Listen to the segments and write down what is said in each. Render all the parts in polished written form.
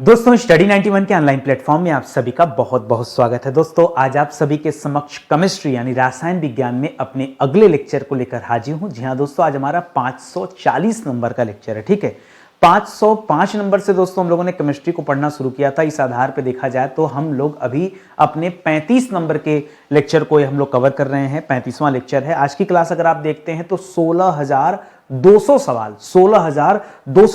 दोस्तों स्टडी 91 के online platform में आप सभी का बहुत बहुत स्वागत है। दोस्तों आज आप सभी के समक्ष केमिस्ट्री यानी रसायन विज्ञान में अपने अगले लेक्चर को लेकर हाजिर हूं। जी हां दोस्तों, आज हमारा 540 नंबर का लेक्चर है। ठीक है, 505 नंबर से दोस्तों हम लोगों ने केमिस्ट्री को पढ़ना शुरू किया था। इस आधार पे देखा जाए तो हम लोग अभी अपने 35 नंबर के लेक्चर को हम लोग कवर कर रहे हैं। 35वां लेक्चर है। आज की क्लास अगर आप देखते हैं तो 16,200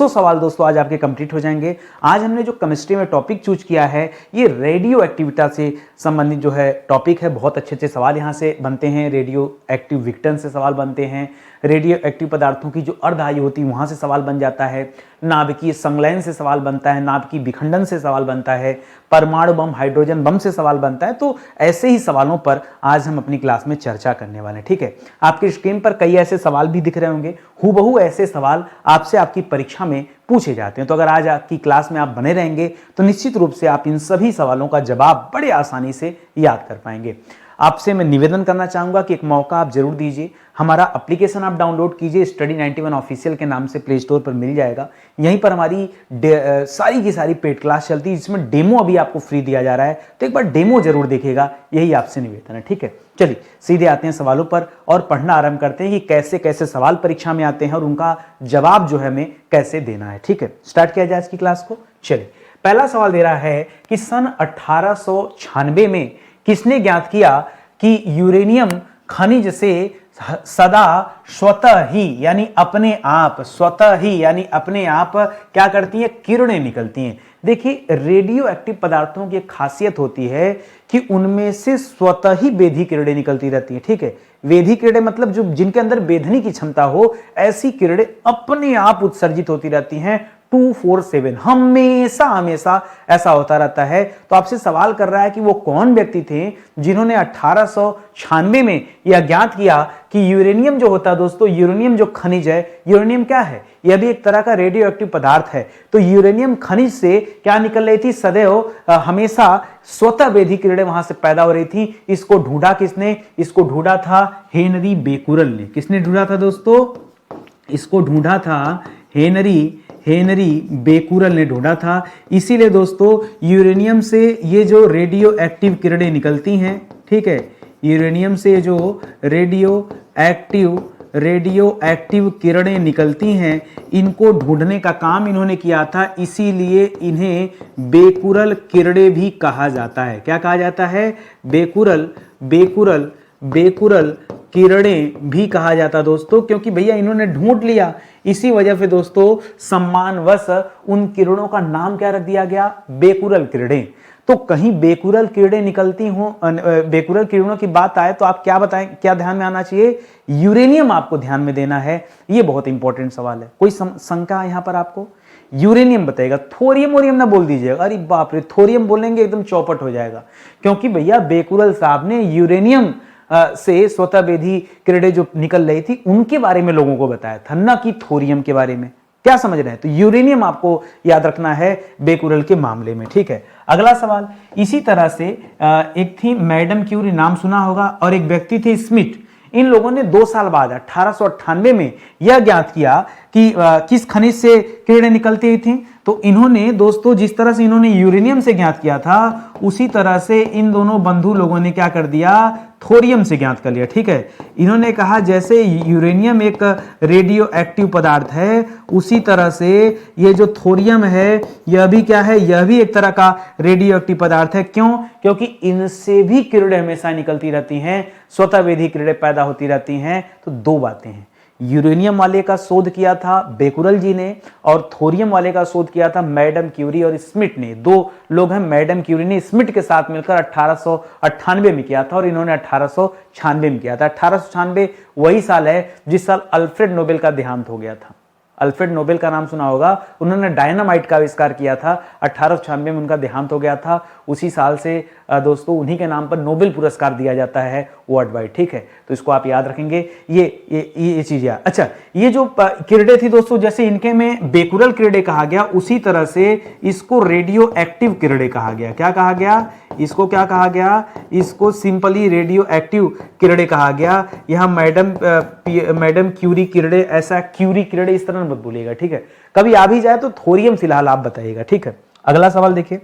सवाल दोस्तों आज आपके कंप्लीट हो जाएंगे। आज हमने जो केमिस्ट्री में टॉपिक चूज किया है ये रेडियो एक्टिविटी से संबंधित जो है टॉपिक है। बहुत अच्छे अच्छे सवाल यहाँ से बनते हैं। रेडियो एक्टिव विघटन से सवाल बनते हैं। रेडियो एक्टिव पदार्थों की जो अर्ध आयु होती है वहां से सवाल बन जाता है। नाभिकीय संलयन से सवाल बनता है। नाभिकीय विखंडन से सवाल बनता है। परमाणु बम, हाइड्रोजन बम से सवाल बनता है। तो ऐसे ही सवालों पर आज हम अपनी क्लास में चर्चा करने वाले हैं। ठीक है, आपकी स्क्रीन पर कई ऐसे सवाल भी दिख रहे होंगे। हूबहू ऐसे सवाल आपसे आपकी परीक्षा में पूछे जाते हैं। तो अगर आज आपकी क्लास में आप बने रहेंगे तो निश्चित रूप से आप इन सभी सवालों का जवाब बड़े आसानी से याद कर पाएंगे। आपसे मैं निवेदन करना चाहूंगा कि एक मौका आप जरूर दीजिए। हमारा एप्लीकेशन आप डाउनलोड कीजिए, स्टडी 91 ऑफिशियल के नाम से प्ले स्टोर पर मिल जाएगा। यहीं पर हमारी सारी की सारी पेड क्लास चलती है जिसमें डेमो अभी आपको फ्री दिया जा रहा है। तो एक बार डेमो जरूर देखिएगा, यही आपसे निवेदन है। ठीक है, चलिए सीधे आते हैं सवालों पर और पढ़ना आरंभ करते हैं कि कैसे कैसे सवाल परीक्षा में आते हैं और उनका जवाब जो है हमें कैसे देना है। ठीक है, स्टार्ट किया जाए आज की क्लास को। चलिए, पहला सवाल दे रहा है कि सन 1896 में किसने ज्ञात किया कि यूरेनियम खनिज से सदा स्वतः ही यानी अपने आप क्या करती है, किरणें निकलती हैं। देखिए, रेडियो एक्टिव पदार्थों की एक खासियत होती है कि उनमें से स्वतः ही बेधी किरणें निकलती रहती हैं। ठीक है, वेधी किरणें मतलब जो जिनके अंदर बेधने की क्षमता हो, ऐसी किरणें अपने आप उत्सर्जित होती रहती हैं 247 हमेशा ऐसा होता रहता है। तो आपसे सवाल कर रहा है कि वो कौन व्यक्ति थे जिन्होंने 1896 में यह ज्ञात किया कि यूरेनियम जो होता है दोस्तों, यूरेनियम जो खनिज है, यूरेनियम क्या है, यह भी एक तरह का रेडियो एक्टिव पदार्थ है। तो यूरेनियम खनिज से क्या निकल रही थी, सदैव हमेशा स्वतः बेधी किरणें वहां से पैदा हो रही थी। इसको ढूंढा किसने, इसको ढूंढा था हेनरी बेकुरल ने। किसने ढूंढा था दोस्तों, इसको ढूंढा था हेनरी बेकुरल ने ढूंढा था। इसीलिए दोस्तों यूरेनियम से ये जो रेडियो एक्टिव किरणें निकलती हैं, ठीक है, यूरेनियम से जो रेडियो एक्टिव किरणें निकलती हैं, इनको ढूंढने का काम इन्होंने किया था। इसीलिए इन्हें बेकुरल किरणें भी कहा जाता है। क्या कहा जाता है, बेकुरल किरणें भी कहा जाता दोस्तों, क्योंकि भैया इन्होंने ढूंढ लिया। इसी वजह से दोस्तों सम्मानवश उन किरणों का नाम क्या रख दिया गया, बेकुरल किरणें। तो कहीं बेकुरल किरणें निकलती हो, बेकुरल किरणों की बात आए तो आप क्या बताएं, क्या ध्यान में आना चाहिए, यूरेनियम आपको ध्यान में देना है। ये बहुत इंपॉर्टेंट सवाल है। कोई शंका यहां पर आपको, यूरेनियम बताएगा, थोरियम वोरियम ना बोल दीजिएगा। अरे बाप रे, थोरियम बोलेंगे एकदम चौपट हो जाएगा, क्योंकि भैया बेकुरल साहब ने यूरेनियम से स्वतः बेधी किरणें जो निकल रही थी उनके बारे में लोगों को बताया था, ना कि थोरियम के बारे में। क्या समझ रहे हैं, तो यूरेनियम आपको याद रखना है बेकुरल के मामले में। ठीक है, अगला सवाल इसी तरह से एक थी मैडम क्यूरी, नाम सुना होगा, और एक व्यक्ति थे स्मिथ। इन लोगों ने 2 साल बाद 1898 में यह ज्ञात किया कि किस खनिज से किरणें निकलती थी। तो इन्होंने दोस्तों जिस तरह से इन्होंने यूरेनियम से ज्ञात किया था, उसी तरह से इन दोनों बंधु लोगों ने क्या कर दिया, थोरियम से ज्ञात कर लिया। ठीक है, इन्होंने कहा जैसे यूरेनियम एक रेडियो एक्टिव पदार्थ है, उसी तरह से ये जो थोरियम है यह भी क्या है, यह भी एक तरह का रेडियो एक्टिव पदार्थ है। क्यों, क्योंकि इनसे भी किरणें हमेशा निकलती रहती हैं, स्वतः वेधी किरणें पैदा होती रहती हैं। तो 2 बातें हैं, यूरेनियम वाले का शोध किया था बेकुरल जी ने, और थोरियम वाले का शोध किया था मैडम क्यूरी और स्मिथ ने। 2 लोग हैं, मैडम क्यूरी ने स्मिथ के साथ मिलकर 1898 में किया था और इन्होंने 1896 में किया था। 1896 वही साल है जिस साल अल्फ्रेड नोबेल का देहांत हो गया था। अल्फ्रेड नोबेल का नाम सुना होगा, उन्होंने डायनामाइट का आविष्कार किया था। 1896 में उनका देहांत हो गया था। उसी साल से दोस्तों उन्हीं के नाम पर नोबेल पुरस्कार दिया जाता है वर्ल्ड वाइड। ठीक है, तो इसको आप याद रखेंगे। ये चीजें। अच्छा, ये जो किरणें थी दोस्तों, जैसे इनके में बेकुरल किरणें कहा गया, उसी तरह से इसको रेडियो एक्टिव किरणें कहा गया। क्या कहा गया, इसको क्या कहा गया, इसको सिंपली रेडियो एक्टिव किरणें कहा गया। यहां मैडम क्यूरी किरणें, ऐसा क्यूरी किरणें इस तरह मत बोलिएगा। ठीक है, कभी आ भी जाए तो थोरियम फिलहाल आप बताइएगा। ठीक है, अगला सवाल देखिए,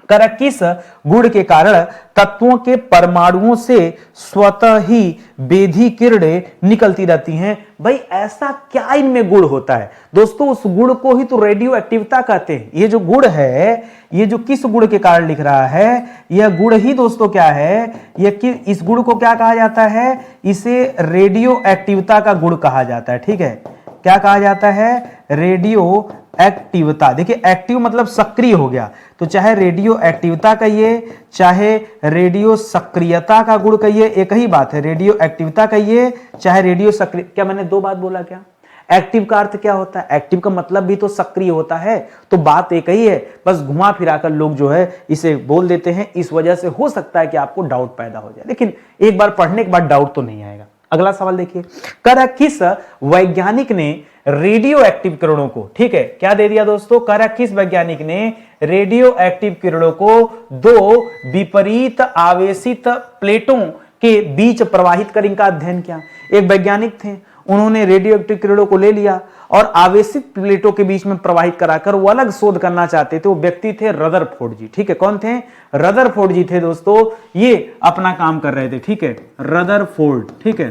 कर किस गुण के कारण तत्वों के परमाणुओं से स्वतः ही बेधी किरणें निकलती रहती हैं? भाई ऐसा क्या इनमें गुण होता है दोस्तों? उस गुण को ही तो रेडियो एक्टिविता कहते हैं। ये जो गुण है, ये जो किस गुण के कारण लिख रहा है, यह गुण ही दोस्तों क्या है, यह कि इस गुण को क्या कहा जाता है? इसे रेडियो एक्टिविता का गुण कहा जाता है। ठीक है, क्या कहा जाता है? रेडियो एक्टिवता। देखिए एक्टिव मतलब सक्रिय हो गया, तो चाहे रेडियो एक्टिवता कहिए, चाहे रेडियो सक्रियता का गुण कहिए, एक ही बात है। रेडियो एक्टिवता कहिए, चाहे रेडियो सक्रिय। क्या मैंने दो बात बोला क्या? एक्टिव का अर्थ क्या होता है? एक्टिव का मतलब भी तो सक्रिय होता है, तो बात एक ही है, बस घुमा फिराकर लोग जो है इसे बोल देते हैं। इस वजह से हो सकता है कि आपको डाउट पैदा हो जाए, लेकिन एक बार पढ़ने के बाद डाउट तो नहीं आएगा। अगला सवाल देखिए, कर किस वैज्ञानिक ने रेडियो एक्टिव किरणों को, ठीक है, क्या दे दिया दोस्तों? कर किस वैज्ञानिक ने रेडियो एक्टिव किरणों को दो विपरीत आवेशित प्लेटों के बीच प्रवाहित कर इनका अध्ययन किया? एक वैज्ञानिक थे, उन्होंने रेडियो एक्टिव किरणों को ले लिया और आवेशित प्लेटों के बीच में प्रवाहित कराकर वो अलग शोध करना चाहते थे। वो व्यक्ति थे रदरफोर्ड जी। ठीक है, कौन थे? रदरफोर्ड जी थे दोस्तों। ये अपना काम कर रहे थे। ठीक है, रदरफोर्ड। ठीक है,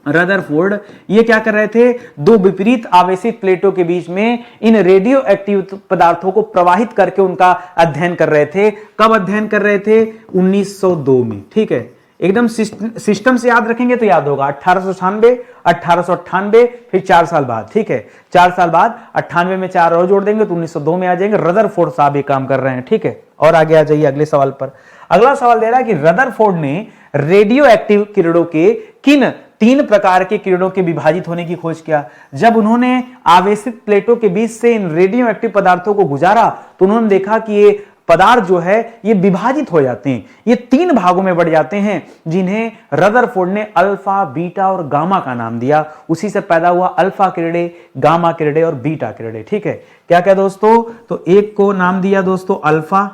रदरफोर्ड ये क्या कर रहे थे? दो विपरीत आवेशित प्लेटों के बीच में इन रेडियो एक्टिव पदार्थों को प्रवाहित करके उनका अध्ययन कर रहे थे। कब अध्ययन कर रहे थे? 1902 में। ठीक है, एकदम सिस्टम से याद रखेंगे तो याद होगा। 1898, 1898, फिर 4 साल बाद। ठीक है, 4 साल बाद 98 में 4 और जोड़ देंगे तो 1902 में आ जाएंगे। रदरफोर्ड साहब ये काम कर रहे हैं। ठीक है, और आगे आ जाइए अगले सवाल पर। अगला सवाल दे रहा है कि रदरफोर्ड ने रेडियो एक्टिव किरणों के किन 3 प्रकार के किरणों के विभाजित होने की खोज किया? जब उन्होंने आवेशित प्लेटों के बीच से इन रेडियो एक्टिव पदार्थों को गुजारा तो उन्होंने देखा कि ये पदार्थ जो है ये विभाजित हो जाते हैं, ये 3 भागों में बढ़ जाते हैं, जिन्हें रदरफोर्ड ने अल्फा, बीटा और गामा का नाम दिया। उसी से पैदा हुआ अल्फा किरणें, गामा किरणें और बीटा किरणें। ठीक है, क्या क्या दोस्तों? तो एक को नाम दिया दोस्तों अल्फा,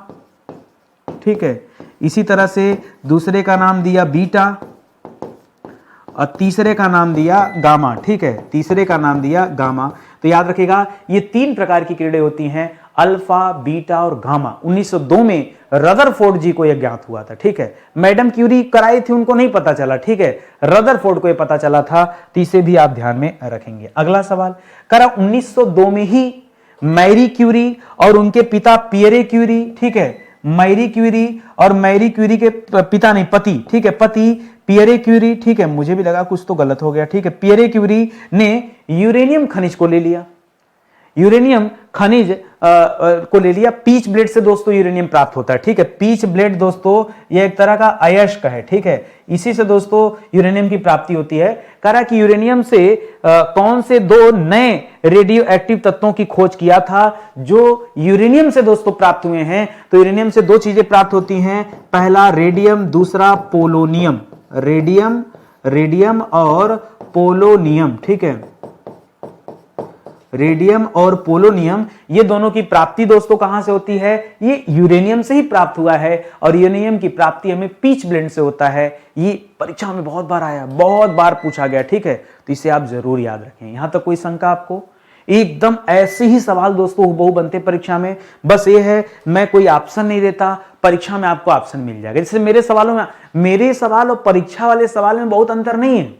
ठीक है, इसी तरह से दूसरे का नाम दिया बीटा और तीसरे का नाम दिया गामा। ठीक है, तीसरे का नाम दिया गामा। तो याद रखिएगा ये 3 प्रकार की किरणें होती हैं, अल्फा, बीटा और गामा। 1902 में रदरफोर्ड जी को यह ज्ञात हुआ था। ठीक है, मैडम क्यूरी कराई थी, उनको नहीं पता चला। ठीक है, रदरफोर्ड को यह पता चला था, तो इसे भी आप ध्यान में रखेंगे। अगला सवाल, करा 1902 में ही मैरी क्यूरी और उनके पिता पियरे क्यूरी, ठीक है, मैरी क्यूरी और मैरी क्यूरी के पिता नहीं, पति, ठीक है, पति पियरे क्यूरी, ठीक है, मुझे भी लगा कुछ तो गलत हो गया। ठीक है, पियरे क्यूरी ने यूरेनियम खनिज को ले लिया। यूरेनियम खनिज को ले लिया। पीच ब्लेड से दोस्तों यूरेनियम प्राप्त होता है। ठीक है, पीच ब्लेड दोस्तों यह एक तरह का अयस्क है। ठीक है, इसी से दोस्तों यूरेनियम की प्राप्ति होती है। कहा कि यूरेनियम से कौन से 2 नए रेडियो एक्टिव तत्वों की खोज किया था जो यूरेनियम से दोस्तों प्राप्त हुए हैं? तो यूरेनियम से 2 चीजें प्राप्त होती हैं, पहला रेडियम, दूसरा पोलोनियम। रेडियम, रेडियम और पोलोनियम। ठीक है, रेडियम और पोलोनियम, ये दोनों की प्राप्ति दोस्तों कहां से होती है? ये यूरेनियम से ही प्राप्त हुआ है और यूरेनियम की प्राप्ति हमें पीच ब्लेंड से होता है। ये परीक्षा में बहुत बार आया, बहुत बार पूछा गया। ठीक है, तो इसे आप जरूर याद रखें। यहां तक कोई शंका आपको? एकदम ऐसे ही सवाल दोस्तों हुबहू बनते परीक्षा में। बस ये है मैं कोई ऑप्शन नहीं देता, परीक्षा में आपको ऑप्शन मिल जाएगा। जैसे मेरे सवालों में, मेरे सवाल और परीक्षा वाले सवाल में बहुत अंतर नहीं है।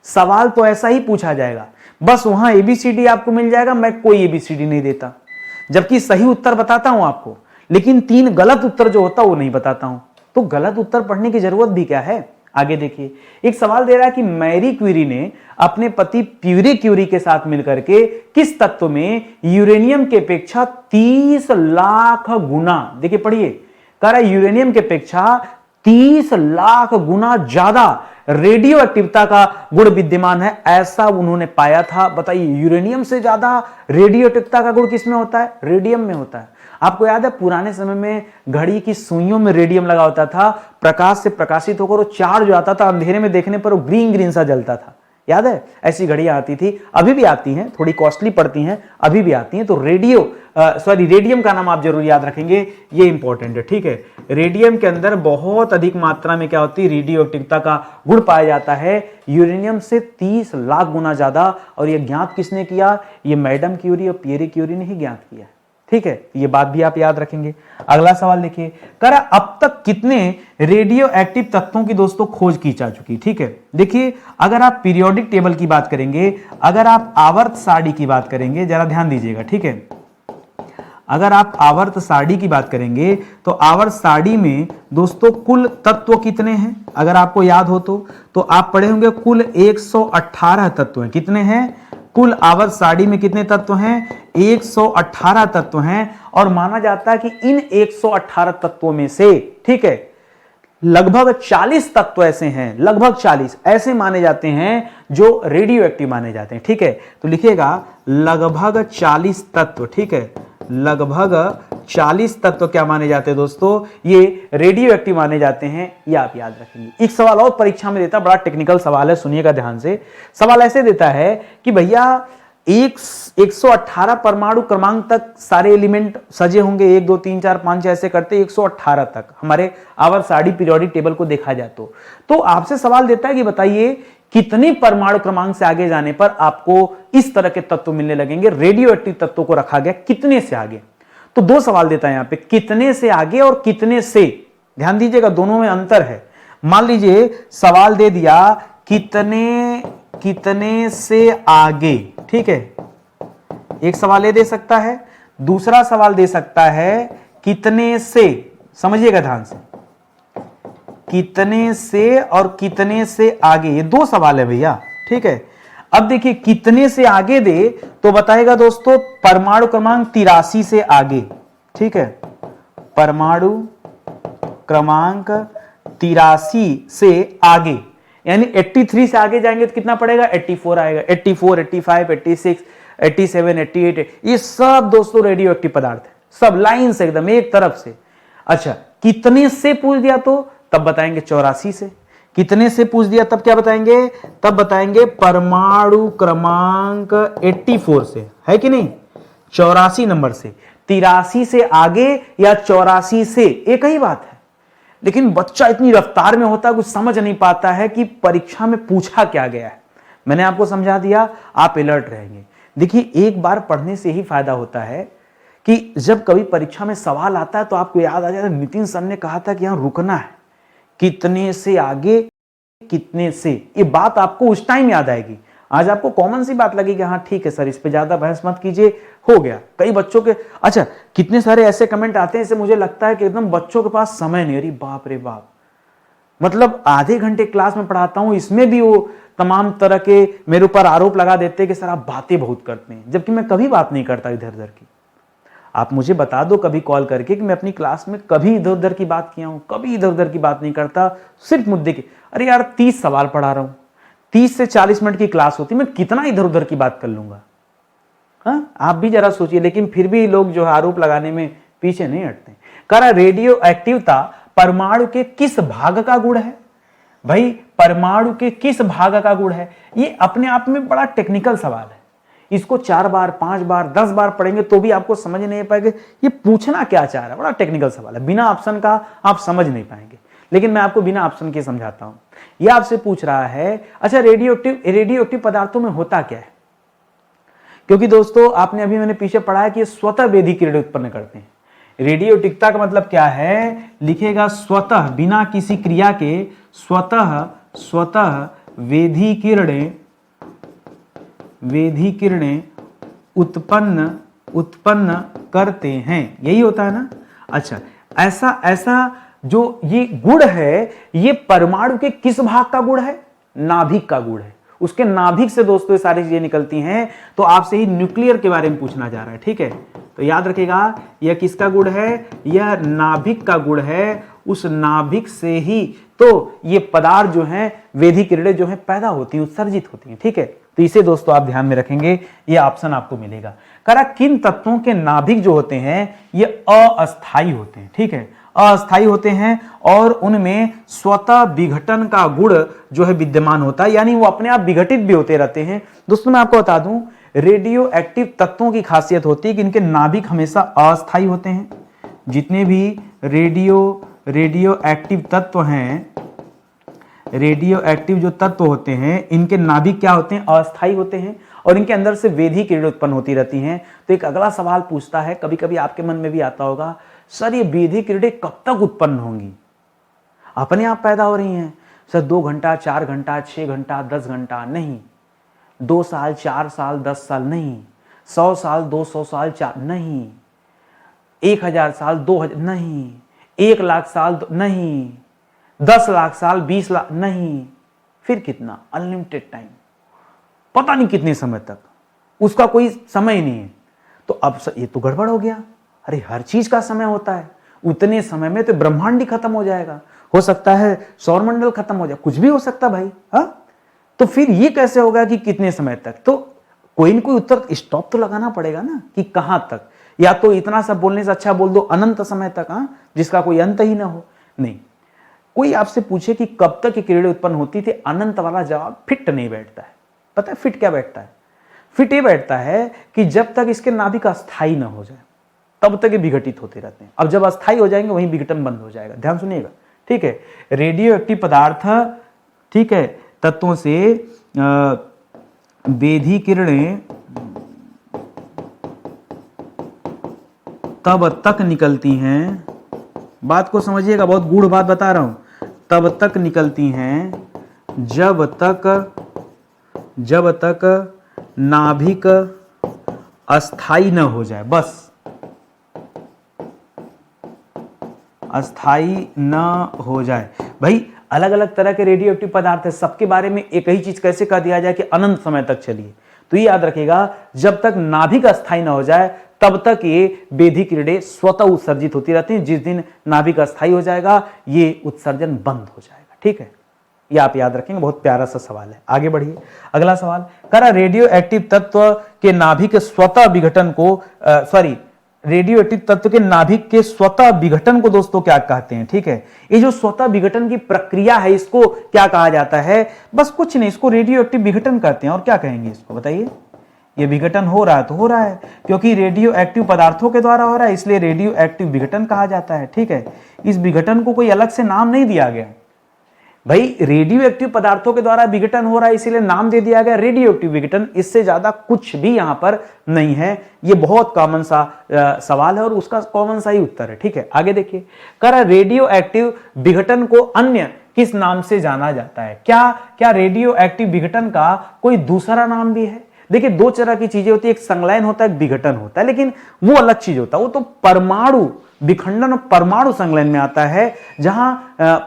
सवाल तो ऐसा ही पूछा जाएगा, बस वहां एबीसीडी आपको मिल जाएगा, मैं कोई एबीसीडी नहीं देता, जबकि सही उत्तर बताता हूं आपको, लेकिन 3 गलत उत्तर जो होता है वो नहीं बताता हूं। तो गलत उत्तर पढ़ने की जरूरत भी क्या है? आगे देखिए, एक सवाल दे रहा है कि मैरी क्यूरी ने अपने पति पियरे क्यूरी के साथ मिलकर के किस तत्व में यूरेनियम के अपेक्षा 30 लाख गुना, देखिए पढ़िए, कह रहा है यूरेनियम के अपेक्षा 30 लाख गुना ज्यादा रेडियो एक्टिविता का गुण विद्यमान है, ऐसा उन्होंने पाया था। बताइए, यूरेनियम से ज्यादा रेडियो एक्टिविता का गुण किसमें होता है? रेडियम में होता है। आपको याद है पुराने समय में घड़ी की सुइयों में रेडियम लगा होता था, प्रकाश से प्रकाशित होकर वो चार्ज आता था, अंधेरे में देखने पर वो ग्रीन ग्रीन सा जलता था। याद है? ऐसी घड़ियां आती थी, अभी भी आती हैं, थोड़ी कॉस्टली पड़ती हैं, अभी भी आती हैं। तो रेडियम का नाम आप जरूर याद रखेंगे, ये इंपॉर्टेंट है। ठीक है, रेडियम के अंदर बहुत अधिक मात्रा में क्या होती है? रेडियो एक्टिविता का गुण पाया जाता है, यूरेनियम से 30 लाख गुना ज्यादा। और यह ज्ञात किसने किया? ये मैडम क्यूरी और पियरे क्यूरी ने ही ज्ञात किया। ठीक है, ये बात भी आप याद रखेंगे। अगला सवाल देखिए, करा अब तक कितने रेडियो एक्टिव तत्वों की दोस्तों खोज की जा चुकी। ठीक है, देखिए अगर आप पीरियोडिक टेबल की बात करेंगे, अगर आप आवर्त सारणी की बात करेंगे, जरा ध्यान दीजिएगा। ठीक है, अगर आप आवर्त सारणी की बात करेंगे तो आवर्त सारणी में दोस्तों कुल तत्व कितने हैं, अगर आपको याद हो तो आप पढ़े होंगे कुल 118 तत्व हैं। कितने हैं? कुल आवर्त सारणी में कितने तत्व हैं? 118 तत्व हैं। और माना जाता है कि इन 118 तत्वों में से, ठीक है, लगभग 40 तत्व ऐसे हैं, लगभग 40 ऐसे माने जाते हैं जो रेडियो एक्टिव माने जाते हैं। ठीक है, तो लिखिएगा लगभग 40 तत्व। ठीक है, लगभग 40 तत्व क्या माने जाते हैं दोस्तों? ये रेडियो एक्टिव माने जाते हैं, ये आप याद रखेंगे। एक सवाल और परीक्षा में देता, बड़ा टेक्निकल सवाल है, सुनिएगा ध्यान से। सवाल ऐसे देता है कि भैया 118 परमाणु क्रमांक तक सारे एलिमेंट सजे होंगे, 1 2 3 4 5 ऐसे करते 118 तक हमारे आवर्त सारणी पीरियोडिक टेबल को देखा जाए तो आपसे सवाल देता है कि बताइए कितने परमाणु क्रमांक से आगे जाने पर आपको इस तरह के तत्व मिलने लगेंगे, रेडियो एक्टिव तत्वों को रखा गया कितने से आगे। तो दो सवाल देता है यहां पे, कितने से आगे और कितने से। ध्यान दीजिएगा, दोनों में अंतर है। मान लीजिए सवाल दे दिया कितने से आगे, ठीक है, एक सवाल ये दे सकता है, दूसरा सवाल दे सकता है कितने से। समझिएगा ध्यान से, कितने से और कितने से आगे, ये दो सवाल है भैया। ठीक है, अब देखिए कितने से आगे दे तो बताएगा दोस्तों परमाणु क्रमांक 83 से आगे। ठीक है, परमाणु क्रमांक 83 से आगे, यानी 83 से आगे जाएंगे तो कितना पड़ेगा? 84 आएगा। 84, 85, 86, 87, 88, ये सब दोस्तों रेडियो एक्टिव पदार्थ है, सब लाइन से एकदम एक तरफ से। अच्छा, कितने से पूछ दिया तो तब बताएंगे 84 से। कितने से पूछ दिया तब क्या बताएंगे? तब बताएंगे परमाणु क्रमांक 84 से, है कि नहीं? 84 नंबर से। 83 से आगे या 84 से, एक ही बात है। लेकिन बच्चा इतनी रफ्तार में होता है, कुछ समझ नहीं पाता है कि परीक्षा में पूछा क्या गया है। मैंने आपको समझा दिया, आप अलर्ट रहेंगे। देखिए, एक बार पढ़ने से ही फायदा होता है कि जब कभी परीक्षा में सवाल आता है तो आपको याद आ जाए नितिन सर ने कहा था कि यहां रुकना है, कितने से आगे कितने से, ये बात आपको उस टाइम याद आएगी। आज आपको कॉमन सी बात लगेगी, हाँ ठीक है सर, इस पे ज्यादा बहस मत कीजिए, हो गया। कई बच्चों के, अच्छा कितने सारे ऐसे कमेंट आते हैं, इससे मुझे लगता है कि एकदम बच्चों के पास समय नहीं। अरे बाप रे बाप, मतलब आधे घंटे क्लास में पढ़ाता हूं, इसमें भी वो तमाम तरह के मेरे ऊपर आरोप लगा देते हैं कि सर आप बातें बहुत करते हैं, जबकि मैं कभी बात नहीं करता इधर उधर की। आप मुझे बता दो कभी कॉल करके कि मैं अपनी क्लास में कभी इधर उधर की बात किया हूं, कभी इधर उधर की बात नहीं करता, सिर्फ मुद्दे की। अरे यार 30 सवाल पढ़ा रहा हूं, 30 से 40 मिनट की क्लास होती, मैं कितना इधर उधर की बात कर लूंगा? हाँ, आप भी जरा सोचिए। लेकिन फिर भी लोग जो है आरोप लगाने में पीछे नहीं हटते। करा रेडियो एक्टिवता परमाणु के किस भाग का गुण है? भाई परमाणु के किस भाग का गुण है? ये अपने आप में बड़ा टेक्निकल सवाल है। इसको 4 बार 5 बार 10 बार पढ़ेंगे तो भी आपको समझ नहीं पाएंगे ये पूछना क्या चाह रहा है। बड़ा टेक्निकल सवाल है, बिना ऑप्शन का आप समझ नहीं पाएंगे। लेकिन मैं आपको बिना ऑप्शन के समझाता हूं। यह आपसे पूछ रहा है, अच्छा रेडियो एक्टिव पदार्थों में होता क्या है? क्योंकि दोस्तों आपने अभी मैंने पीछे पढ़ा है कि स्वतः वेधी किरण उत्पन्न करते हैं। रेडियो एक्टिवता का मतलब क्या है? लिखेगा स्वतः, बिना किसी क्रिया के स्वतः वेधी किरणें उत्पन्न करते हैं, यही होता है ना। अच्छा, ऐसा जो ये गुण है, ये परमाणु के किस भाग का गुण है? नाभिक का गुण है। उसके नाभिक से दोस्तों ये सारी चीजें निकलती हैं। तो आपसे ही न्यूक्लियर के बारे में पूछना जा रहा है, ठीक है? तो याद रखिएगा, यह किसका गुण है? यह नाभिक का गुण है। उस नाभिक से ही तो ये पदार्थ जो हैं, वेधी किरणें जो हैं पैदा होती हैं, उत्सर्जित होती हैं, ठीक है? तो इसे दोस्तों आप ध्यान में रखेंगे, ये ऑप्शन आपको मिलेगा। करा किन तत्वों के नाभिक जो होते हैं ये अस्थायी होते हैं, ठीक है? अस्थायी होते हैं और उनमें स्वतः विघटन का गुण जो है विद्यमान होता है, यानी वो अपने आप विघटित भी होते रहते हैं। दोस्तों मैं आपको बता दूं, रेडियो एक्टिव तत्वों की खासियत होती है कि इनके नाभिक हमेशा अस्थायी होते हैं। जितने भी रेडियो एक्टिव तत्व हैं, रेडियो एक्टिव जो तत्व होते हैं इनके नाभिक क्या होते हैं, अस्थायी होते हैं और इनके अंदर से वेधी किरणें उत्पन्न होती रहती हैं। तो एक अगला सवाल पूछता है, कभी कभी आपके मन में भी आता होगा, सर ये वेधी किरणें कब तक उत्पन्न होंगी, अपने आप पैदा हो रही हैं सर, 2 घंटा 4 घंटा 6 घंटा 10 घंटा, नहीं 2 साल 4 साल 10 साल, नहीं 100 साल 200 साल 4, नहीं 1000 साल 2000, नहीं 1 लाख साल, नहीं 10 लाख साल 20 लाख, नहीं, फिर कितना, अनलिमिटेड टाइम, पता नहीं कितने समय तक, उसका कोई समय नहीं है। तो अब ये तो गड़बड़ हो गया, अरे हर चीज का समय होता है, उतने समय में तो ब्रह्मांड ही खत्म हो जाएगा, हो सकता है सौरमंडल खत्म हो जाए, कुछ भी हो सकता भाई। हाँ, तो फिर ये कैसे होगा कि कितने समय तक, तो कोई न कोई उत्तर स्टॉप तो लगाना पड़ेगा ना कि कहां तक, या तो इतना सब बोलने से अच्छा बोल दो अनंत समय तक, हाँ, जिसका कोई अंत ही ना हो। नहीं, कोई आपसे पूछे कि कब तक ये किरणें उत्पन्न होती थी, अनंत वाला जवाब फिट नहीं बैठता है। पता है फिट क्या बैठता है, फिट ये बैठता है कि जब तक इसके नाभिक अस्थायी ना हो जाए तब तक ये विघटित होते रहते हैं। अब जब अस्थायी हो जाएंगे वहीं विघटन बंद हो जाएगा, ध्यान सुनिएगा, ठीक है। रेडियो एक्टिव पदार्थ, ठीक है, तत्वों से वेधी किरणें तब तक निकलती हैं, बात को समझिएगा, बहुत गूढ़ बात बता रहा हूं, तब तक निकलती हैं जब तक नाभिक अस्थाई न हो जाए, बस अस्थाई न हो जाए। भाई अलग अलग तरह के रेडियो एक्टिव पदार्थ है, सबके बारे में एक ही चीज कैसे कह दिया जाए कि अनंत समय तक चलिए। तो ये याद रखिएगा, जब तक नाभिक अस्थाई न हो जाए तब तक ये वेधी किरणें स्वतः उत्सर्जित होती रहती हैं। जिस दिन नाभिक अस्थाई हो जाएगा ये उत्सर्जन बंद हो जाएगा, ठीक है। ये आप याद रखेंगे, बहुत प्यारा सा सवाल है। आगे बढ़िए, अगला सवाल, करा रेडियो एक्टिव तत्व के नाभिक स्वतः विघटन को रेडियो एक्टिव तत्व के नाभिक के स्वतः विघटन को दोस्तों क्या कहते हैं, ठीक है। ये जो स्वतः विघटन की प्रक्रिया है इसको क्या कहा जाता है, बस कुछ नहीं, इसको रेडियो एक्टिव विघटन कहते हैं। और क्या कहेंगे इसको बताइए, ये विघटन हो रहा है तो हो रहा है, क्योंकि रेडियो एक्टिव पदार्थों के द्वारा हो रहा है इसलिए रेडियो एक्टिव विघटन कहा जाता है, ठीक है। इस विघटन को कोई अलग से नाम नहीं दिया गया भाई, रेडियो एक्टिव पदार्थों के द्वारा विघटन हो रहा है इसीलिए नाम दे दिया गया रेडियो एक्टिव विघटन, इससे ज्यादा कुछ भी यहां पर नहीं है। ये बहुत कॉमन सा सवाल है और उसका कॉमन सा ही उत्तर है, ठीक है। आगे देखिए, कह रेडियो एक्टिव विघटन को अन्य किस नाम से जाना जाता है, क्या रेडियो एक्टिव विघटन का कोई दूसरा नाम भी है। देखिए दो तरह की चीजें होती है, एक संलयन होता है, एक विघटन होता है, लेकिन वो अलग चीज होता है, वो तो परमाणु विखंडन और परमाणु संलयन में आता है, जहां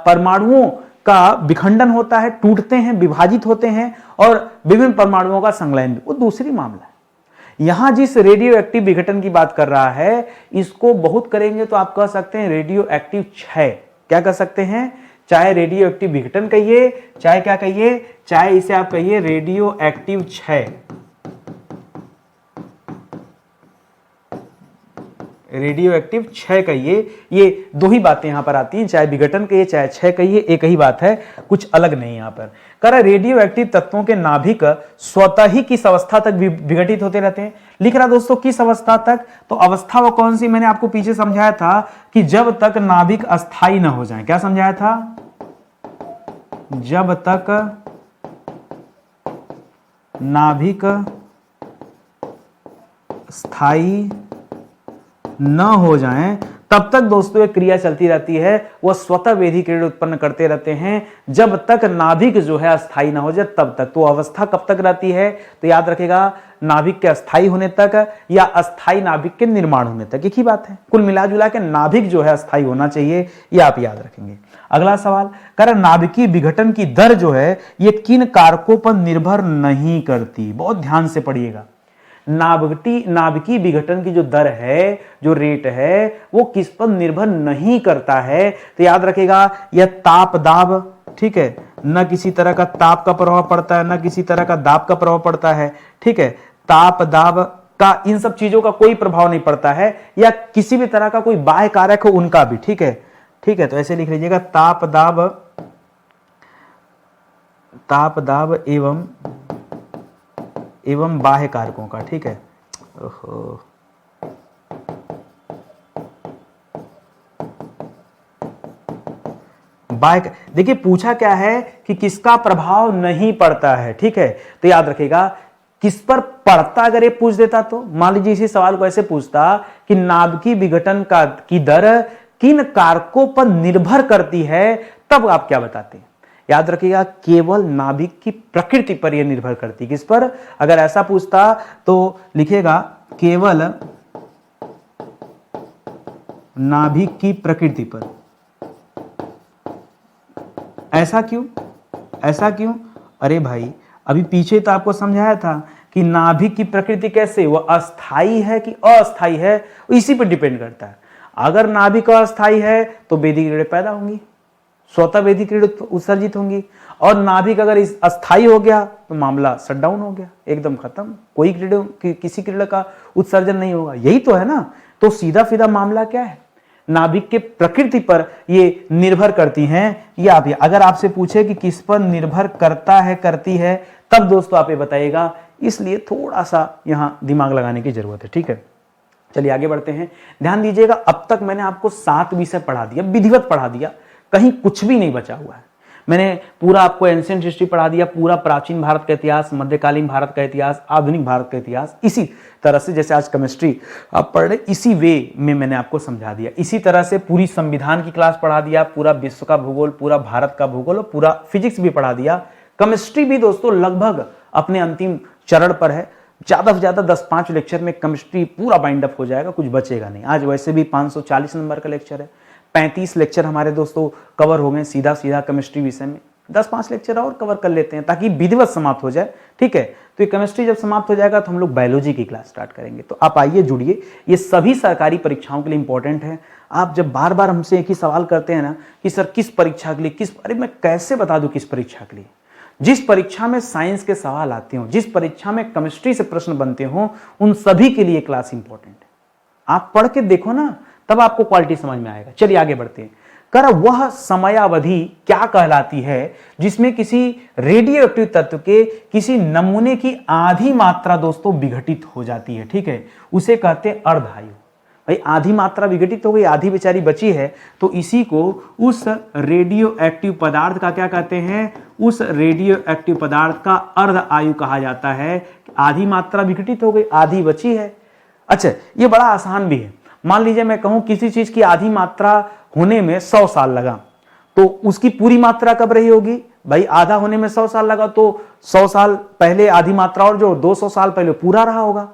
परमाणुओं का विखंडन होता है, टूटते हैं, विभाजित होते हैं और विभिन्न परमाणुओं का संलयन भी, वो दूसरी मामला है। यहां जिस रेडियो एक्टिव विघटन की बात कर रहा है इसको बहुत करेंगे तो आप कह सकते हैं रेडियो एक्टिव क्षय, क्या कह सकते हैं, चाहे रेडियो एक्टिव विघटन कहिए, चाहे क्या कहिए, चाहे इसे आप कहिए रेडियो एक्टिव क्षय, रेडियो एक्टिव क्षय कहिए। ये दो ही बातें यहां पर आती हैं, चाहे विघटन कहिए चाहे क्षय कहिए, एक ही बात है, कुछ अलग नहीं यहां पर। कह रहा रेडियो एक्टिव तत्वों के नाभिक स्वतः ही किस अवस्था तक विघटित होते रहते हैं, लिख रहा दोस्तों किस अवस्था तक, तो अवस्था वो कौन सी, मैंने आपको पीछे समझाया था कि जब तक नाभिक अस्थाई न हो जाए, क्या समझाया था, जब तक नाभिक स्थायी न हो जाएं तब तक दोस्तों एक क्रिया चलती रहती है, वह स्वतः वेधी किरण उत्पन्न करते रहते हैं। जब तक नाभिक जो है अस्थाई ना हो जाए तब तक, तो अवस्था कब तक रहती है, तो याद रखेगा नाभिक के अस्थाई होने तक या अस्थाई नाभिक के निर्माण होने तक, एक ही बात है। कुल मिला जुला के नाभिक जो है अस्थाई होना चाहिए, यह आप याद रखेंगे। अगला सवाल, कह नाभिकीय विघटन की दर जो है ये किन कारकों पर निर्भर नहीं करती, बहुत ध्यान से पढ़िएगा। नाभिकीय विघटन की जो दर है, जो रेट है, वो किस पर निर्भर नहीं करता है, तो याद रखेगा यह ताप दाब, ठीक है, न किसी तरह का ताप का प्रभाव पड़ता है, न किसी तरह का दाब का प्रभाव पड़ता है, ठीक है। ताप दाब का इन सब चीजों का कोई प्रभाव नहीं पड़ता है, या किसी भी तरह का कोई बाह्य कारक हो उनका भी, ठीक है, ठीक है। तो ऐसे लिख लीजिएगा ताप दाब एवं बाह्य कारकों का, ठीक है। ओहो, बाय, देखिए पूछा क्या है कि किसका प्रभाव नहीं पड़ता है, ठीक है। तो याद रखिएगा किस पर पड़ता, अगर ये पूछ देता तो मान लीजिए इसी सवाल को ऐसे पूछता कि नाभिकीय विघटन का की दर किन कारकों पर निर्भर करती है, तब आप क्या बताते? याद रखिएगा केवल नाभिक की प्रकृति पर यह निर्भर करती। किस पर? अगर ऐसा पूछता तो लिखेगा केवल नाभिक की प्रकृति पर। ऐसा क्यों? ऐसा क्यों? अरे भाई अभी पीछे तो आपको समझाया था कि नाभिक की प्रकृति कैसे, वह अस्थाई है कि अस्थाई है, इसी पर डिपेंड करता है। अगर नाभिक अस्थाई है तो वेदी किरणें पैदा होंगी, स्वतः वेदी किरणें उत्सर्जित होंगी, और नाभिक अगर इस अस्थाई हो गया तो मामला शट डाउन हो गया, एकदम खत्म, कोई किरण किसी किरण का उत्सर्जन नहीं होगा। यही तो है ना। तो सीधा सीधा मामला क्या है, नाभिक के प्रकृति पर ये निर्भर करती हैं। या आप अगर आपसे पूछे कि किस पर निर्भर करता है, करती है, तब दोस्तों आप ये बताइएगा। इसलिए थोड़ा सा यहां दिमाग लगाने की जरूरत है, ठीक है। चलिए आगे बढ़ते हैं। ध्यान दीजिएगा अब तक मैंने आपको 7 विषय पढ़ा दिया, विधिवत पढ़ा दिया, कहीं कुछ भी नहीं बचा हुआ है। मैंने पूरा आपको एंशिएंट हिस्ट्री पढ़ा दिया, पूरा प्राचीन भारत का इतिहास, मध्यकालीन भारत का इतिहास, आधुनिक भारत का इतिहास, इसी तरह से जैसे आज केमिस्ट्री आप पढ़ रहे, इसी वे में मैंने आपको समझा दिया। इसी तरह से पूरी संविधान की क्लास पढ़ा दिया, पूरा विश्व का भूगोल, पूरा भारत का भूगोल और पूरा फिजिक्स भी पढ़ा दिया। केमिस्ट्री भी दोस्तों लगभग अपने अंतिम चरण पर है। ज्यादा से ज्यादा 10-5 लेक्चर में केमिस्ट्री पूरा बाइंड अप हो जाएगा, कुछ बचेगा नहीं। आज वैसे भी 540 नंबर का लेक्चर है, 35 लेक्चर हमारे दोस्तों कवर हो गए सीधा सीधा केमिस्ट्री विषय में। 10-5 लेक्चर और कवर कर लेते हैं ताकि विधिवत समाप्त हो जाए, ठीक है। तो ये केमिस्ट्री जब समाप्त हो जाएगा तो हम लोग बायोलॉजी की क्लास स्टार्ट करेंगे। तो आप आइए जुड़िए, ये सभी सरकारी परीक्षाओं के लिए इंपॉर्टेंट है। आप जब बार बार हमसे एक ही सवाल करते हैं ना कि सर किस परीक्षा के लिए, किस, अरे मैं कैसे बता दूं किस परीक्षा के लिए? जिस परीक्षा में साइंस के सवाल आते हो, जिस परीक्षा में केमिस्ट्री से प्रश्न बनते हो, उन सभी के लिए क्लास इंपॉर्टेंट है। आप पढ़ के देखो ना, तब आपको क्वालिटी समझ में आएगा। चलिए आगे बढ़ते हैं। कर वह समयावधि क्या कहलाती है जिसमें किसी रेडियो एक्टिव तत्व के किसी नमूने की आधी मात्रा दोस्तों विघटित हो जाती है, ठीक है, उसे कहते हैं अर्धायु। भाई आधी मात्रा विघटित हो गई, आधी बेचारी बची है, तो इसी को उस रेडियो एक्टिव पदार्थ का क्या कहते हैं? उस रेडियो एक्टिव पदार्थ का अर्ध आयु कहा जाता है। आधी मात्रा विघटित हो गई, आधी बची है। अच्छा, ये बड़ा आसान भी है। मान लीजिए मैं कहूं किसी चीज की आधी मात्रा होने में 100 साल लगा, तो उसकी पूरी मात्रा कब रही होगी? भाई आधा होने में 100 साल लगा, तो 100 साल पहले आधी मात्रा और जो 200 साल पहले पूरा रहा होगा।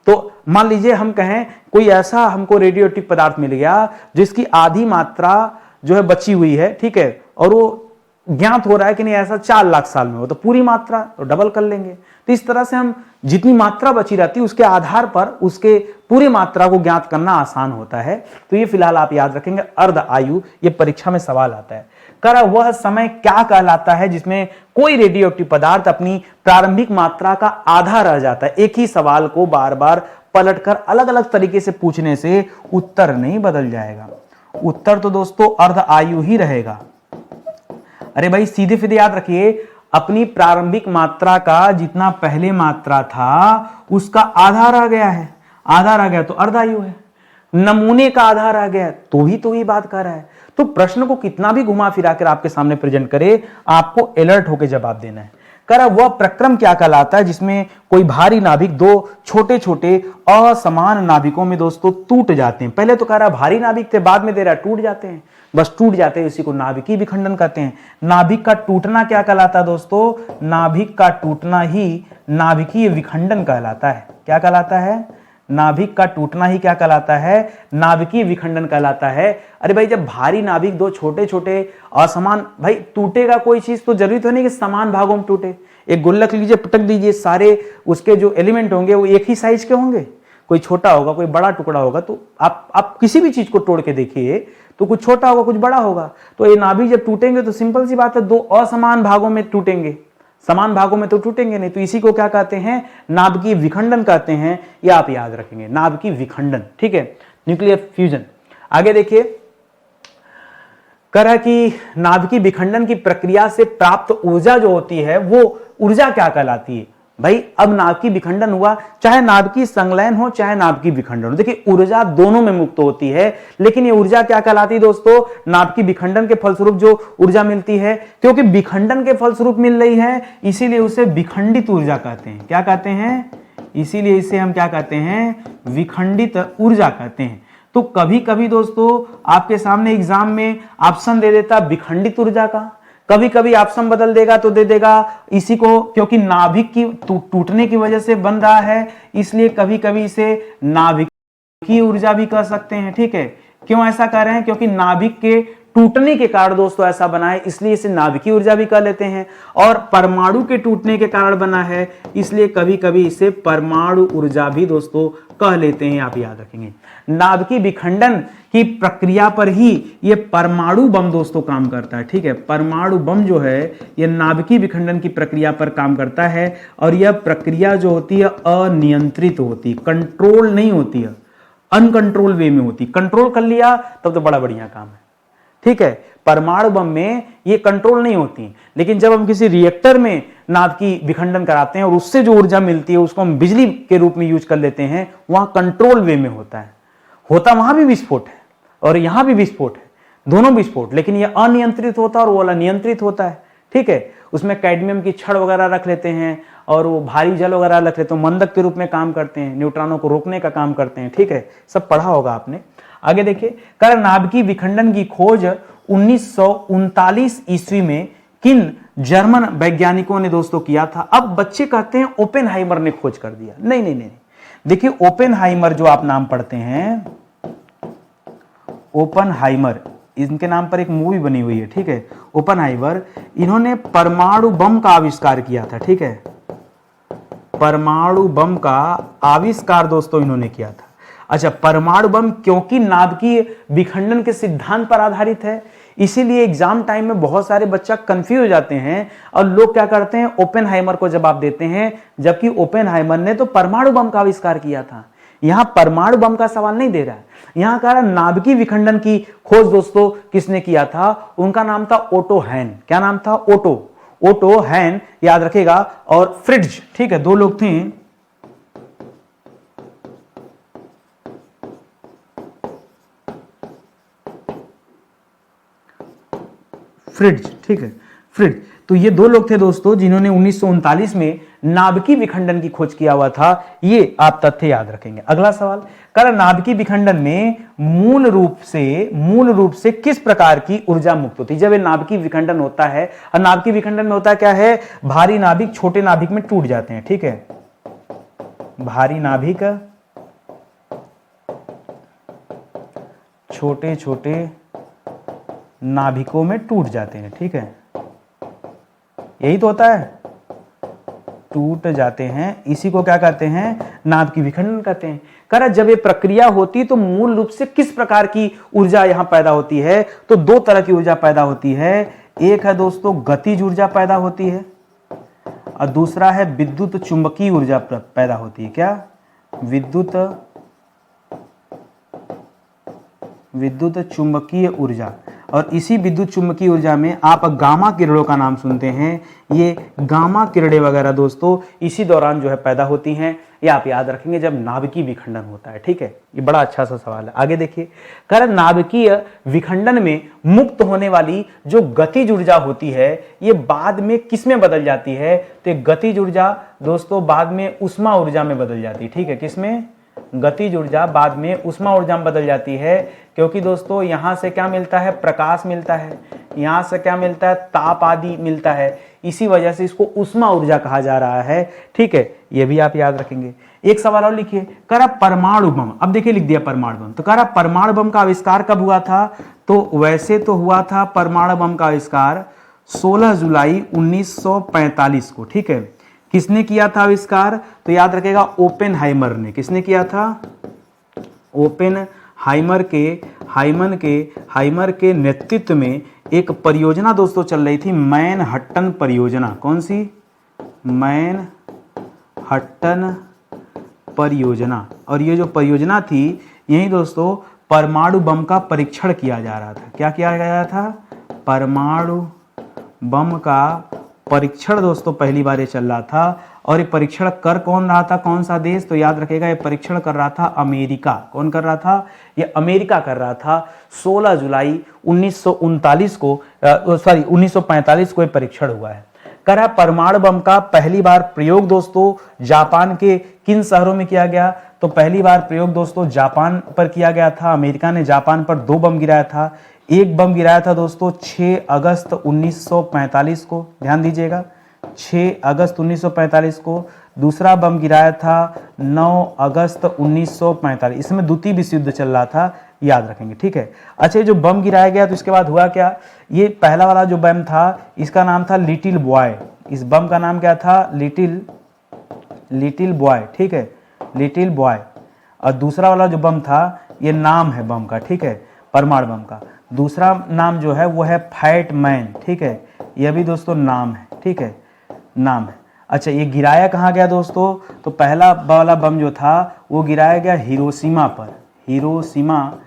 तो मान लीजिए हम कहें कोई ऐसा हमको रेडियो एक्टिव पदार्थ मिल गया जिसकी आधी मात्रा जो है बची हुई है, ठीक है, और वो ज्ञात हो रहा है कि नहीं ऐसा 4 लाख साल में हो, तो पूरी मात्रा तो डबल कर लेंगे। तो इस तरह से हम जितनी मात्रा बची रहती है उसके आधार पर उसके पूरी मात्रा को ज्ञात करना आसान होता है। तो ये फिलहाल आप याद रखेंगे, अर्ध आयु, ये परीक्षा में सवाल आता है। कर वह समय क्या कहलाता है जिसमें कोई रेडियो एक्टिव पदार्थ अपनी प्रारंभिक मात्रा का आधा रह जाता है? एक ही सवाल को बार बार पलटकर अलग अलग तरीके से पूछने से उत्तर नहीं बदल जाएगा, उत्तर तो दोस्तों अर्ध आयु ही रहेगा। अरे भाई सीधे सीधे याद रखिए, अपनी प्रारंभिक मात्रा का जितना पहले मात्रा था उसका आधा रह गया है, आधा रह गया तो अर्धायु है। नमूने का आधा रह गया तो ही बात कर रहा है। तो प्रश्न को कितना भी घुमा फिरा कर आपके सामने प्रेजेंट करे, आपको अलर्ट होकर जवाब देना है। कर वह प्रक्रम क्या कहलाता है जिसमें कोई भारी नाभिक दो छोटे छोटे असमान नाभिकों में दोस्तों टूट जाते हैं? पहले तो कह रहा भारी नाभिक थे, बाद में दे रहा टूट जाते हैं, बस टूट जाते हैं, इसी को नाभिकीय विखंडन कहते हैं। नाभिक का टूटना क्या कहलाता है दोस्तों? नाभिक का टूटना ही नाभिकीय विखंडन कहलाता है। क्या कहलाता है? नाभिक का टूटना ही क्या कहलाता है? नाभिकीय विखंडन कहलाता है। अरे भाई जब भारी नाभिक दो छोटे छोटे असमान, भाई टूटेगा कोई चीज तो जरूरी तो नहीं कि समान भागों में टूटे। एक गुल्लक लीजिए, पटक दीजिए, सारे उसके जो एलिमेंट होंगे वो एक ही साइज के होंगे, कोई छोटा होगा कोई बड़ा टुकड़ा होगा। तो आप किसी भी चीज को तोड़ के देखिए तो कुछ छोटा होगा कुछ बड़ा होगा। तो ये नाभिक जब टूटेंगे तो सिंपल सी बात है, दो असमान भागों में टूटेंगे, समान भागों में तो टूटेंगे नहीं। तो इसी को क्या कहते हैं? नाभिकीय विखंडन कहते हैं। ये आप याद रखेंगे, नाभिकीय विखंडन, ठीक है, न्यूक्लियर फ्यूजन। आगे देखिए, कह कि नाभिकीय विखंडन की प्रक्रिया से प्राप्त ऊर्जा जो होती है वो ऊर्जा क्या कहलाती है? भाई अब नाभिकीय विखंडन हुआ, चाहे नाभिकीय संलयन हो चाहे नाभिकीय विखंडन हो, देखिए ऊर्जा दोनों में मुक्त होती है, लेकिन ये ऊर्जा क्या कहलाती है दोस्तों? नाभिकीय विखंडन के फलस्वरूप जो ऊर्जा मिलती है, क्योंकि विखंडन के फलस्वरूप मिल रही है इसीलिए उसे विखंडित ऊर्जा कहते हैं। क्या कहते हैं? इसीलिए इसे हम क्या कहते हैं? विखंडित ऊर्जा कहते हैं। तो कभी कभी दोस्तों आपके सामने एग्जाम में ऑप्शन दे देता विखंडित ऊर्जा का, कभी कभी ऑप्शन बदल देगा तो दे देगा इसी को, क्योंकि नाभिक की टूटने की वजह से बन रहा है इसलिए कभी कभी इसे नाभिकीय ऊर्जा भी कह सकते हैं। ठीक है, क्यों ऐसा कह रहे हैं? क्योंकि नाभिक के टूटने के कारण दोस्तों ऐसा बना है इसलिए इसे नाभिकीय ऊर्जा भी कह लेते हैं, और परमाणु के टूटने के कारण बना है इसलिए कभी कभी इसे परमाणु ऊर्जा भी दोस्तों कह लेते हैं। आप याद रखेंगे, नाभिकीय विखंडन की प्रक्रिया पर ही ये परमाणु बम दोस्तों काम करता है। ठीक है, परमाणु बम जो है ये नाभिकीय विखंडन की प्रक्रिया पर काम करता है, और यह प्रक्रिया जो होती है अनियंत्रित होती, कंट्रोल नहीं होती है, अनकंट्रोल वे में होती। कंट्रोल कर लिया तब तो बड़ा बढ़िया काम है। ठीक है, परमाणु बम में ये कंट्रोल नहीं होती, लेकिन जब हम किसी रिएक्टर में नाभिकीय विखंडन कराते हैं और उससे जो ऊर्जा मिलती है उसको हम बिजली के रूप में यूज कर लेते हैं, वहां कंट्रोल वे में होता है। होता वहां भी विस्फोट है और यहां भी विस्फोट है, दोनों विस्फोट, लेकिन यह अनियंत्रित होता है और वो वाला नियंत्रित होता है। ठीक है, उसमें कैडमियम की छड़ वगैरह रख लेते हैं और वो भारी जल वगैरह रख लेते हैं, मंदक के रूप में काम करते हैं, न्यूट्रॉनों को रोकने का काम करते हैं। ठीक है, सब पढ़ा होगा आपने। आगे देखिए, कर नाभिकीय विखंडन की खोज 1939 ईस्वी में किन जर्मन वैज्ञानिकों ने दोस्तों किया था? अब बच्चे कहते हैं ओपेनहाइमर ने खोज कर दिया। नहीं नहीं नहीं, देखिए ओपेनहाइमर जो आप नाम पढ़ते हैं, ओपेनहाइमर, इनके नाम पर एक मूवी बनी हुई है। ठीक है, ओपेनहाइमर, इन्होंने परमाणु बम का आविष्कार किया था। ठीक है, परमाणु बम का आविष्कार दोस्तों इन्होंने किया था। अच्छा, परमाणु बम क्योंकि नाभिकीय विखंडन के सिद्धांत पर आधारित है इसीलिए एग्जाम टाइम में बहुत सारे बच्चा कंफ्यूज हो जाते हैं और लोग क्या करते हैं, ओपेनहाइमर को जवाब देते हैं, जबकि ओपेनहाइमर ने तो परमाणु बम का आविष्कार किया था। यहां परमाणु बम का सवाल नहीं दे रहा है, यहां कह रहा नाभिकीय विखंडन की खोज दोस्तों किसने किया था? उनका नाम था ओटो हैन। क्या नाम था? ओटो हैन, याद रखेगा, और फ्रिट्ज। ठीक है, दो लोग थे, फ्रिट्ज। ठीक है, फ्रिट्ज। तो ये दो लोग थे दोस्तों जिन्होंने 1939 में नाभिकीय विखंडन की खोज किया हुआ था। ये आप तथ्य याद रखेंगे। अगला सवाल, कर नाभिकीय विखंडन में मूल रूप से किस प्रकार की ऊर्जा मुक्त होती है? जब ये नाभिकीय विखंडन होता है, और नाभिकीय विखंडन में होता क्या है, भारी नाभिक छोटे नाभिक में टूट जाते हैं। ठीक है, भारी नाभिक छोटे छोटे नाभिकों में टूट जाते हैं। ठीक है, यही तो होता है, टूट जाते हैं, इसी को क्या कहते हैं? नाभिकीय विखंडन कहते हैं। कर जब ये प्रक्रिया होती है तो मूल रूप से किस प्रकार की ऊर्जा यहां पैदा होती है? तो दो तरह की ऊर्जा पैदा होती है। एक है दोस्तों गतिज ऊर्जा पैदा होती है और दूसरा है विद्युत चुंबकीय ऊर्जा पैदा होती है। क्या? विद्युत चुंबकीय ऊर्जा। और इसी विद्युत चुंबकीय ऊर्जा में आप गामा किरणों का नाम सुनते हैं, ये गामा किरणें वगैरह दोस्तों इसी दौरान जो है पैदा होती हैं। ये आप याद रखेंगे जब नाभिकीय विखंडन होता है। ठीक है, ये बड़ा अच्छा सा सवाल है। आगे देखिए, कर नाभिकीय विखंडन में मुक्त होने वाली जो गतिज ऊर्जा होती है ये बाद में किस में बदल जाती है? तो गतिज ऊर्जा दोस्तों बाद में ऊष्मा ऊर्जा में बदल जाती है। ठीक है, किसमें? गतिज ऊर्जा बाद में ऊष्मा ऊर्जा में बदल जाती है, क्योंकि दोस्तों यहां से क्या मिलता है? प्रकाश मिलता है, यहां से क्या मिलता है? ताप आदि मिलता है, इसी वजह से इसको ऊष्मा ऊर्जा कहा जा रहा है। ठीक है, ये भी आप याद रखेंगे। एक सवाल और लिखिए, करा परमाणु बम। अब देखिए लिख दिया परमाणु बम, तो करा परमाणु बम का आविष्कार कब हुआ था? तो वैसे तो हुआ था परमाणु बम का आविष्कार 16 जुलाई 1945 को। ठीक है, किसने किया था आविष्कार? तो याद रखेगा ओपेनहाइमर ने। किसने किया था? ओपेनहाइमर के नेतृत्व में एक परियोजना दोस्तों चल रही थी, मैनहट्टन परियोजना। कौन सी? मैनहट्टन परियोजना। और ये जो परियोजना थी यही दोस्तों परमाणु बम का परीक्षण किया जा रहा था। क्या किया जा रहा था? परमाणु बम का परीक्षण दोस्तों पहली बार ये चल रहा था। और ये परीक्षण कर कौन रहा था, कौन सा देश? तो याद रखेगा ये परीक्षण कर रहा था अमेरिका। कौन कर रहा था? ये अमेरिका कर रहा था। 16 जुलाई 1939 को 1945 को ये परीक्षण हुआ है। करा परमाणु बम का पहली बार प्रयोग दोस्तों जापान के किन शहरों में किया गया? तो पहली बार प्रयोग दोस्तों जापान पर किया गया था। अमेरिका ने जापान पर 2 बम गिराया था। एक बम गिराया था दोस्तों 6 अगस्त 1945 को, ध्यान दीजिएगा 6 अगस्त 1945 को। दूसरा बम गिराया था 9 अगस्त 1945। इसमें द्वितीय विश्व युद्ध चल रहा था, याद रखेंगे, ठीक है। अच्छा, जो बम गिराया गया तो इसके बाद हुआ क्या? ये पहला वाला जो बम था इसका नाम था लिटिल बॉय। इस बम का नाम क्या था? लिटिल बॉय, ठीक है, लिटिल बॉय। और दूसरा वाला जो बम था ये नाम है बम का, ठीक है, परमाणु बम का। दूसरा नाम जो है वो है फैट मैन, ठीक है, यह भी दोस्तों नाम है, ठीक है, नाम है। अच्छा, ये गिराया कहाँ गया दोस्तों? तो पहला वाला बम जो था वो गिराया गया हिरोशिमा पर। हिरोशिमा,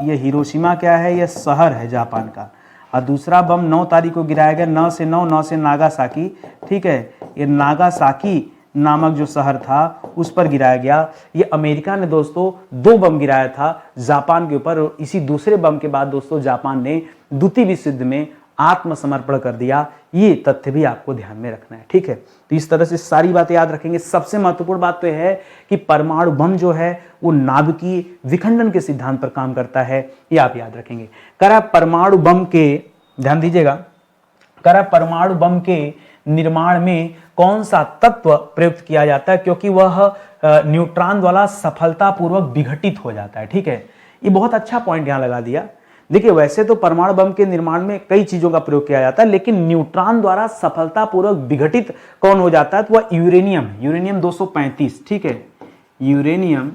ये हिरोशिमा क्या है? ये शहर है जापान का। और दूसरा बम 9 तारीख को गिराया गया, 9 से नागासाकी, ठीक है, ये नागासाकी नामक जो शहर था उस पर गिराया गया। ये अमेरिका ने दोस्तों 2 बम गिराया था जापान के ऊपर। और इसी दूसरे बम के बाद दोस्तों जापान ने द्वितीय विश्व युद्ध में आत्मसमर्पण कर दिया। ये तथ्य भी आपको ध्यान में रखना है, ठीक है। तो इस तरह से सारी बातें याद रखेंगे। सबसे महत्वपूर्ण बात तो है कि परमाणु बम जो है वो नाभिकीय विखंडन के सिद्धांत पर काम करता है, ये आप याद रखेंगे। करा परमाणु बम के, ध्यान दीजिएगा, करा परमाणु बम के निर्माण में कौन सा तत्व प्रयुक्त किया जाता है? क्योंकि वह न्यूट्रॉन द्वारा सफलतापूर्वक विघटित हो जाता है, ठीक है। ये बहुत अच्छा पॉइंट यहां लगा दिया। देखिए, वैसे तो परमाणु बम के निर्माण में कई चीजों का प्रयोग किया जाता है, लेकिन न्यूट्रॉन द्वारा सफलतापूर्वक विघटित कौन हो जाता है? तो वह यूरेनियम, यूरेनियम 235, ठीक है, यूरेनियम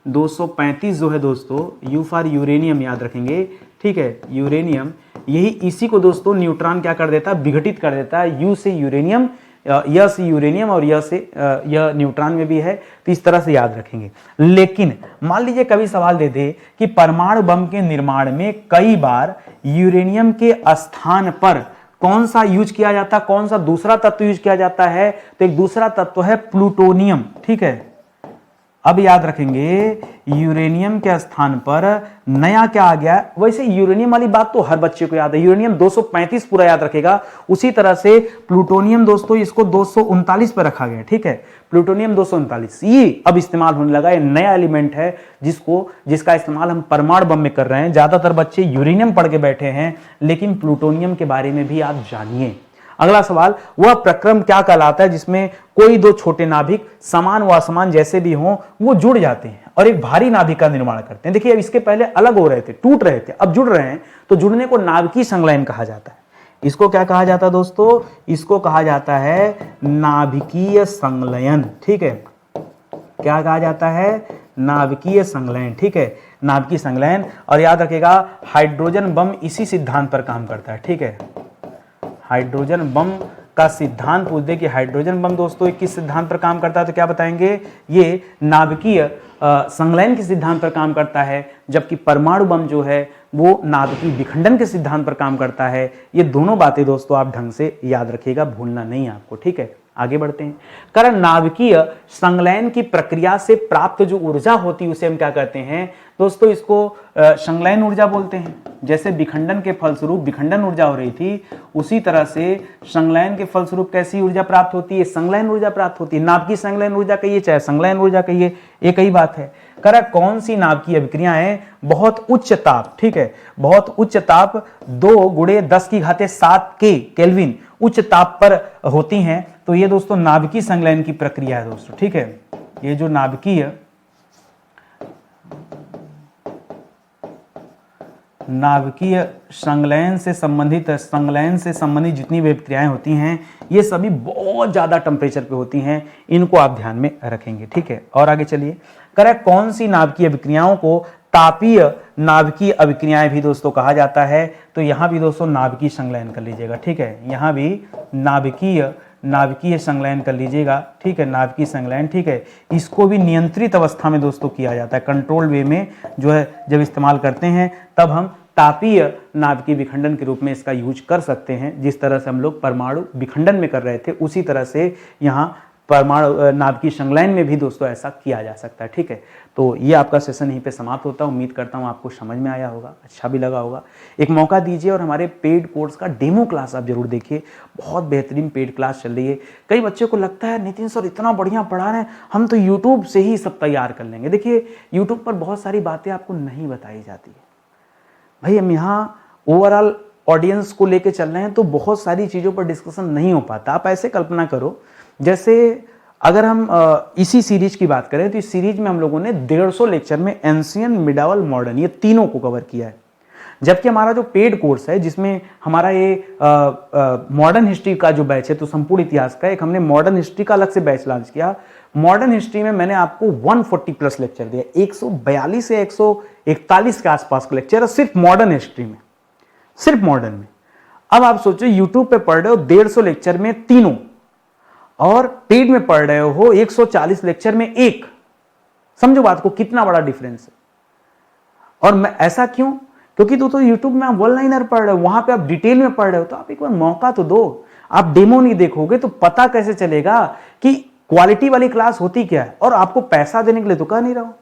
235 जो है दोस्तों, यू फॉर यूरेनियम याद रखेंगे, ठीक है, यूरेनियम, यही इसी को दोस्तों न्यूट्रॉन क्या कर देता है? विघटित कर देता है। यू से यूरेनियम, यह से यूरेनियम और यह से यह न्यूट्रॉन में भी है, तो इस तरह से याद रखेंगे। लेकिन मान लीजिए कभी सवाल दे दे कि परमाणु बम के निर्माण में कई बार यूरेनियम के स्थान पर कौन सा यूज किया जाता है, कौन सा दूसरा तत्व यूज किया जाता है? तो एक दूसरा तत्व है प्लूटोनियम, ठीक है। अब याद रखेंगे यूरेनियम के स्थान पर नया क्या आ गया? वैसे यूरेनियम वाली बात तो हर बच्चे को याद है, यूरेनियम 235 पूरा याद रखेगा। उसी तरह से प्लूटोनियम दोस्तों इसको 239 पर रखा गया, ठीक है, प्लूटोनियम 239 ये अब इस्तेमाल होने लगा। ये नया एलिमेंट है जिसका इस्तेमाल हम परमाणु बम में कर रहे हैं। ज्यादातर बच्चे यूरेनियम पढ़ के बैठे हैं, लेकिन प्लूटोनियम के बारे में भी आप जानिए। अगला सवाल, वह प्रक्रम क्या कहलाता है जिसमें कोई 2 छोटे नाभिक समान व असमान जैसे भी हों वो जुड़ जाते हैं और एक भारी नाभिक का निर्माण करते हैं? देखिए, अब इसके पहले अलग हो रहे थे, टूट रहे थे, अब जुड़ रहे हैं, तो जुड़ने को नाभिकीय संलयन कहा जाता है। इसको क्या कहा जाता है दोस्तों? इसको कहा जाता है नाभिकीय संलयन, ठीक है। क्या कहा जाता है? नाभिकीय संलयन, ठीक है, नाभिकीय संलयन। और याद रखेगा हाइड्रोजन बम इसी सिद्धांत पर काम करता है, ठीक है। हाइड्रोजन बम का सिद्धांत पूछ दे कि हाइड्रोजन बम दोस्तों किस सिद्धांत पर काम करता है, तो क्या बताएंगे? ये नाभिकीय संलयन के सिद्धांत पर काम करता है, जबकि परमाणु बम जो है वो नाभिकीय विखंडन के सिद्धांत पर काम करता है। ये दोनों बातें दोस्तों आप ढंग से याद रखिएगा, भूलना नहीं आपको, ठीक है। आगे बढ़ते हैं। कारण नाभिकीय संलयन की प्रक्रिया से प्राप्त जो ऊर्जा होती है उसे हम क्या कहते हैं दोस्तों? इसको संलयन ऊर्जा बोलते हैं। जैसे विखंडन के फलस्वरूप विखंडन ऊर्जा हो रही थी, उसी तरह से संलयन के फलस्वरूप कैसी ऊर्जा प्राप्त होती है? संलयन ऊर्जा प्राप्त होती है। नाभिकीय संलयन ऊर्जा कहिए चाहे संलयन ऊर्जा कहिए, एक ही बात है। करा कौन सी नाभिकीय अभिक्रियाएं बहुत उच्च ताप, ठीक है, बहुत उच्च ताप 2 × 10⁷ के केल्विन उच्च ताप पर होती हैं? तो ये दोस्तों नाभिकीय संलयन की प्रक्रिया है दोस्तों, ठीक है। ये जो नाभिकीय संलयन से संबंधित जितनी भी अभिक्रियाएं होती हैं ये सभी बहुत ज्यादा टेम्परेचर पे होती हैं, इनको आप ध्यान में रखेंगे, ठीक है। और आगे चलिए, करेक्ट कौन सी नाभिकीय अभिक्रियाओं को तापीय नाभिकीय अभिक्रियाएं भी दोस्तों कहा जाता है? तो यहां भी दोस्तों नाभिकीय संलयन कर लीजिएगा, ठीक है, यहां भी नाभिकीय संलयन कर लीजिएगा, ठीक है, नाभिकीय संलयन, ठीक है। इसको भी नियंत्रित अवस्था में दोस्तों किया जाता है, कंट्रोल वे में जो है जब इस्तेमाल करते हैं तब हम तापीय नाभिकीय विखंडन के रूप में इसका यूज कर सकते हैं। जिस तरह से हम लोग परमाणु विखंडन में कर रहे थे उसी तरह से यहाँ परमाणु नाद की संलयन में भी दोस्तों ऐसा किया जा सकता है। ठीक है, तो ये आपका सेशन यहीं पे समाप्त होता है। उम्मीद करता हूँ आपको समझ में आया होगा, अच्छा भी लगा होगा। एक मौका दीजिए और हमारे पेड कोर्स का डेमो क्लास आप जरूर देखिए, बहुत बेहतरीन पेड क्लास चल रही है। कई बच्चों को लगता है नितिन सर इतना बढ़िया पढ़ा रहे हैं, हम तो यूट्यूब से ही सब तैयार कर लेंगे। देखिए यूट्यूब पर बहुत सारी बातें आपको नहीं बताई जाती है भाई, हम यहाँ ओवरऑल ऑडियंस को लेके चल रहे हैं तो बहुत सारी चीज़ों पर डिस्कशन नहीं हो पाता। आप ऐसे कल्पना करो, जैसे अगर हम इसी सीरीज की बात करें तो इस सीरीज में हम लोगों ने 150 लेक्चर में एंशियंट, मिडावल, मॉडर्न ये तीनों को कवर किया है। जबकि हमारा जो पेड कोर्स है जिसमें हमारा ये मॉडर्न हिस्ट्री का जो बैच है तो संपूर्ण इतिहास का, एक हमने मॉडर्न हिस्ट्री का अलग से बैच लॉन्च किया। मॉडर्न हिस्ट्री में मैंने आपको 140 प्लस लेक्चर दिया, 142 से 141 के आसपास का लेक्चर है सिर्फ मॉडर्न हिस्ट्री में, सिर्फ मॉडर्न में। अब आप सोचो यूट्यूब पे पढ़ रहे हो 150 लेक्चर में तीनों, और पेड में पढ़ रहे हो 140 लेक्चर में एक। समझो बात को, कितना बड़ा डिफरेंस है। और मैं ऐसा क्यों? क्योंकि दोस्तों यूट्यूब में आप वन लाइनर पढ़ रहे हो, वहां पे आप डिटेल में पढ़ रहे हो, तो आप एक बार मौका तो दो। आप डेमो नहीं देखोगे तो पता कैसे चलेगा कि क्वालिटी वाली क्लास होती क्या है। और आपको पैसा देने के लिए तो कह नहीं रहा हूं,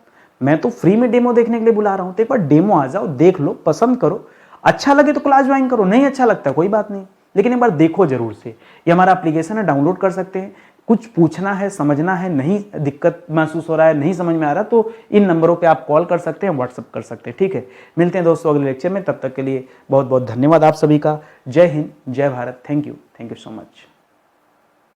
मैं तो फ्री में डेमो देखने के लिए बुला रहा हूं। तो एक बार डेमो आ जाओ, देख लो, पसंद करो, अच्छा लगे तो क्लास ज्वाइन करो, नहीं अच्छा लगता कोई बात नहीं, लेकिन एक बार देखो जरूर से। ये हमारा एप्लीकेशन है, डाउनलोड कर सकते हैं। कुछ पूछना है, समझना है, नहीं दिक्कत महसूस हो रहा है, नहीं समझ में आ रहा, तो इन नंबरों पे आप कॉल कर सकते हैं, व्हाट्सअप कर सकते हैं। ठीक है, मिलते हैं दोस्तों अगले लेक्चर में। तब तक के लिए बहुत बहुत धन्यवाद आप सभी का। जय हिंद, जय Bharat. Thank you so much.